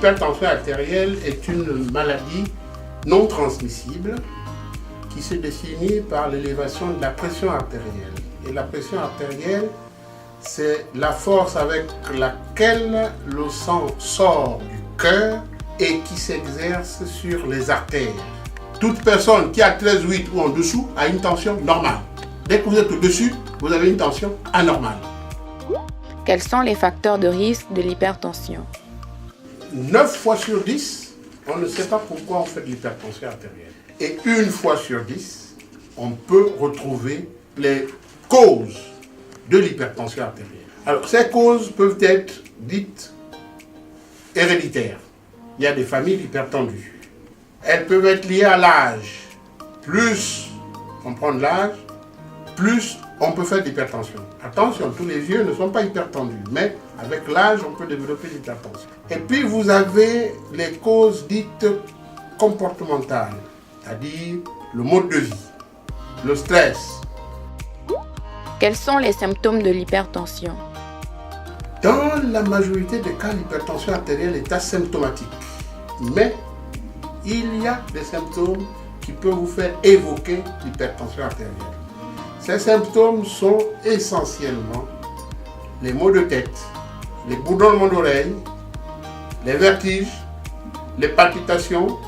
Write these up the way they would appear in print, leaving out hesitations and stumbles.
L'hypertension artérielle est une maladie non transmissible qui se définit par l'élévation de la pression artérielle. Et la pression artérielle, c'est la force avec laquelle le sang sort du cœur et qui s'exerce sur les artères. Toute personne qui a 13,8 ou en dessous a une tension normale. Dès que vous êtes au-dessus, vous avez une tension anormale. Quels sont les facteurs de risque de l'hypertension? 9 fois sur 10, on ne sait pas pourquoi on fait de l'hypertension artérielle. Et 1 fois sur 10, on peut retrouver les causes de l'hypertension artérielle. Alors, ces causes peuvent être dites héréditaires. Il y a des familles hypertendues. Elles peuvent être liées à l'âge. Plus on prend de l'âge, plus on peut faire de l'hypertension. Attention, tous les vieux ne sont pas hypertendus, mais avec l'âge, on peut développer l'hypertension. Et puis, vous avez les causes dites comportementales, c'est-à-dire le mode de vie, le stress. Quels sont les symptômes de l'hypertension? Dans la majorité des cas, l'hypertension artérielle est asymptomatique. Mais il y a des symptômes qui peuvent vous faire évoquer l'hypertension artérielle. Ces symptômes sont essentiellement les maux de tête, les bourdonnements d'oreilles, les vertiges, les palpitations,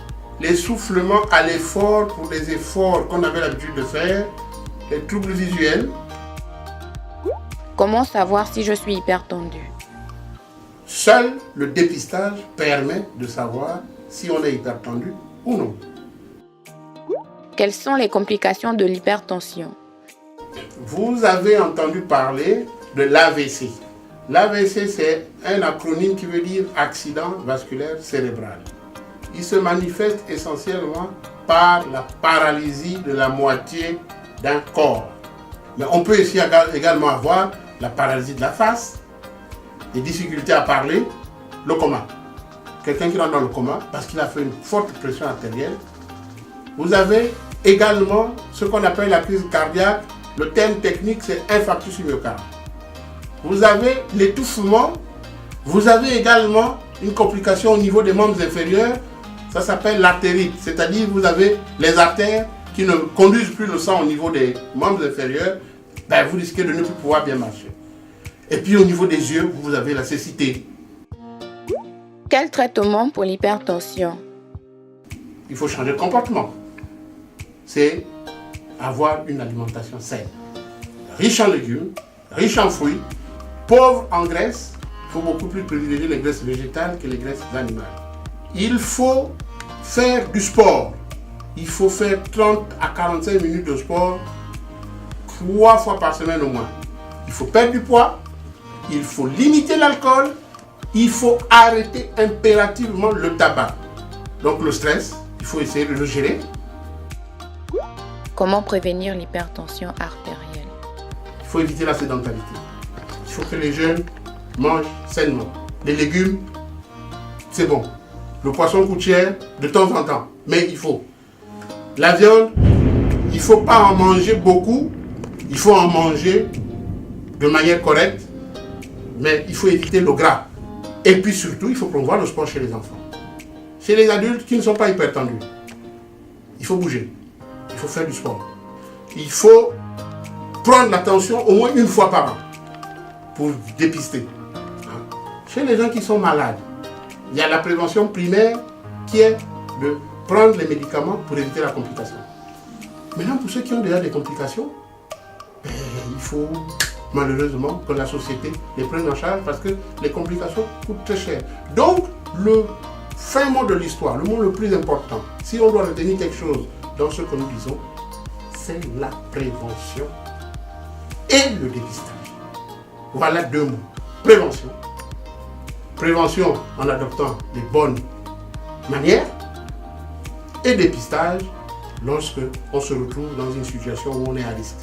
l'essoufflement à l'effort pour des efforts qu'on avait l'habitude de faire, les troubles visuels. Comment savoir si je suis hypertendu? Seul le dépistage permet de savoir si on est hypertendu ou non. Quelles sont les complications de l'hypertension? Vous avez entendu parler de l'AVC. L'AVC, c'est un acronyme qui veut dire accident vasculaire cérébral. Il se manifeste essentiellement par la paralysie de la moitié d'un corps. Mais on peut ici également avoir la paralysie de la face, des difficultés à parler, le coma. Quelqu'un qui rentre dans le coma parce qu'il a fait une forte pression artérielle. Vous avez également ce qu'on appelle la crise cardiaque. Le terme technique, c'est infarctus du myocarde. Vous avez l'étouffement. Vous avez également une complication au niveau des membres inférieurs. Ça s'appelle l'artérite, c'est-à-dire vous avez les artères qui ne conduisent plus le sang au niveau des membres inférieurs. Ben, vous risquez de ne plus pouvoir bien marcher. Et puis au niveau des yeux, vous avez la cécité. Quel traitement pour l'hypertension? Il faut changer de comportement. C'est avoir une alimentation saine, riche en légumes, riche en fruits, pauvre en graisses. Il faut beaucoup plus privilégier les graisses végétales que les graisses animales. Il faut faire du sport. Il faut faire 30 à 45 minutes de sport 3 fois par semaine au moins. Il faut perdre du poids, il faut limiter l'alcool, il faut arrêter impérativement le tabac. Donc le stress, il faut essayer de le gérer. Comment prévenir l'hypertension artérielle? Il faut éviter la sédentarité. Il faut que les jeunes mangent sainement. Les légumes, c'est bon. Le poisson coûte cher de temps en temps, mais il faut. La viande, il ne faut pas en manger beaucoup, il faut en manger de manière correcte, mais il faut éviter le gras. Et puis surtout, il faut promouvoir le sport chez les enfants. Chez les adultes qui ne sont pas hypertendus, il faut bouger, il faut faire du sport. Il faut prendre l'attention au moins 1 fois par an pour dépister. Chez les gens qui sont malades, il y a la prévention primaire qui est de prendre les médicaments pour éviter la complication. Maintenant, pour ceux qui ont déjà des complications, il faut malheureusement que la société les prenne en charge parce que les complications coûtent très cher. Donc, le fin mot de l'histoire, le mot le plus important, si on doit retenir quelque chose dans ce que nous disons, c'est la prévention et le dépistage. Voilà 2 mots. Prévention. Prévention en adoptant les bonnes manières et dépistage lorsque on se retrouve dans une situation où on est à risque.